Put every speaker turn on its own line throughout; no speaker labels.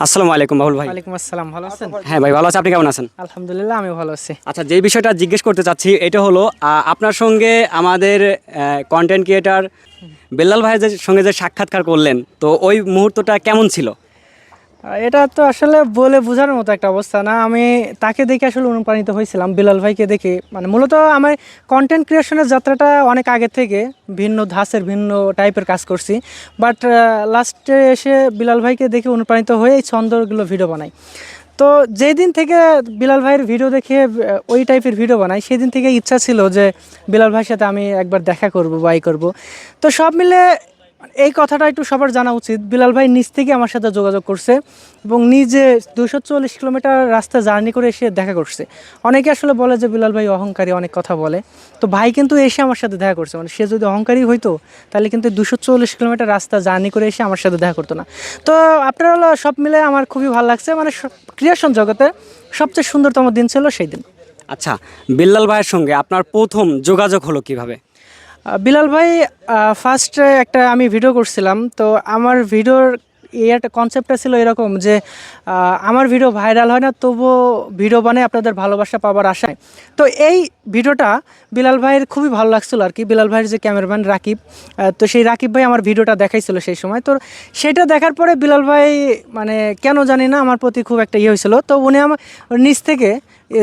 আসসালামু আলাইকুম বাবুল ভাই।
ওয়ালাইকুম আসসালাম, ভালো আছেন?
হ্যাঁ ভাই, ভালো আছে, আপনি কেমন আছেন?
আলহামদুলিল্লাহ, আমি ভালো আছি।
আচ্ছা, যে বিষয়টা জিজ্ঞেস করতে চাচ্ছি এটা হলো আপনার সঙ্গে আমাদের কন্টেন্ট ক্রিয়েটার বেল্লাল ভাইয়ের সঙ্গে যে সাক্ষাৎকার করলেন, তো ওই মুহূর্তটা কেমন ছিল?
এটা তো আসলে বলে বোঝানোর মতো একটা অবস্থা না। আমি তাকে দেখে আসলে অনুপ্রাণিত হয়েছিলাম, বিলাল ভাইকে দেখে। মানে মূলত আমার কন্টেন্ট ক্রিয়েশনের যাত্রাটা অনেক আগে থেকে ভিন্ন ধাঁচের ভিন্ন টাইপের কাজ করছি, বাট লাস্টে এসে বিলাল ভাইকে দেখে অনুপ্রাণিত হয়ে এই ছন্দগুলো ভিডিও বানাই। তো যেই দিন থেকে বিলাল ভাইয়ের ভিডিও দেখে ওই টাইপের ভিডিও বানাই, সেদিন থেকে ইচ্ছা ছিল যে বিলাল ভাইয়ের সাথে আমি একবার দেখা করব, বাই করব। তো সব মিলে এই কথাটা একটু সবার জানা উচিত, বিলাল ভাই নিজ থেকে আমার সাথে যোগাযোগ করছে এবং নিজে 240 কিলোমিটার রাস্তা জার্নি করে এসে দেখা করছে। অনেকে আসলে বলে যে বিলাল ভাই অহংকারী, অনেক কথা বলে। তো ভাই কিন্তু এসে আমার সাথে দেখা করছে, মানে সে যদি অহংকারী হইতো তাহলে কিন্তু 240 কিলোমিটার রাস্তা জার্নি করে এসে আমার সাথে দেখা করতো না। তো আপনারা হলো সব মিলে আমার খুবই ভালো লাগছে, মানে ক্রিয়েশন জগতে সবচেয়ে সুন্দরতম দিন ছিল সেই দিন।
আচ্ছা, বেল্লাল ভাইয়ের সঙ্গে আপনার প্রথম যোগাযোগ হলো কিভাবে?
বিলাল ভাই, ফার্স্টে একটা আমি ভিডিও করছিলাম। তো আমার ভিডিওর একটা কনসেপ্টটা ছিল এরকম যে আমার ভিডিও ভাইরাল হয় না, তবুও ভিডিও বানায় আপনাদের ভালোবাসা পাওয়ার আশায়। তো এই ভিডিওটা বিলাল ভাইয়ের খুবই ভালো লাগছিল আর কি। বিলাল ভাইয়ের যে ক্যামেরাম্যান রাকিব, তো সেই রাকিব ভাই আমার ভিডিওটা দেখাইছিল সেই সময়। তো সেটা দেখার পরে বিলাল ভাই, মানে কেন জানি না, আমার প্রতি খুব একটা ইয়ে হয়েছিল। তো উনি আমার নিজ থেকে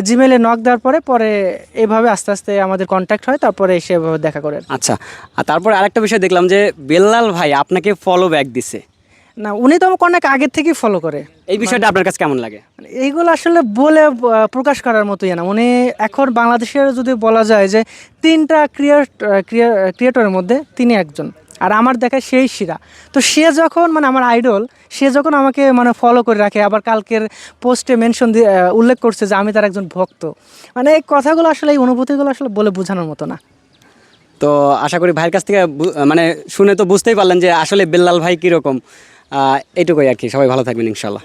জিমেলে নক দেওয়ার পরে পরে এভাবে আস্তে আস্তে আমাদের কন্ট্যাক্ট হয়, তারপরে সেভাবে দেখা করে।
আচ্ছা, আর তারপরে আরেকটা বিষয় দেখলাম যে বেল্লাল ভাই আপনাকে ফলো ব্যাক দিছে।
না, উনি তো আমাকে অনেক আগের থেকেই ফলো করে।
এই বিষয়টা আপনার কাছে কেমন লাগে?
মানে এইগুলো আসলে বলে প্রকাশ করার মতোই না। উনি এখন বাংলাদেশের যদি বলা যায় যে তিনটা ক্রিয়েটরের মধ্যে তিনি একজন, আর আমার দেখা সেই শিরা। তো সে যখন, মানে আমার আইডল, সে যখন আমাকে মানে ফলো করে রাখে, আবার কালকের পোস্টে মেনশন দিয়ে উল্লেখ করছে যে আমি তার একজন ভক্ত, মানে এই কথাগুলো আসলে, এই অনুভূতিগুলো আসলে বলে বোঝানোর মতো না।
তো আশা করি ভাইয়ের কাছ থেকে মানে শুনে তো বুঝতেই পারলেন যে আসলে বেল্লাল ভাই কীরকম। এইটুকুই আর কি, সবাই ভালো থাকবেন ইনশাল্লাহ।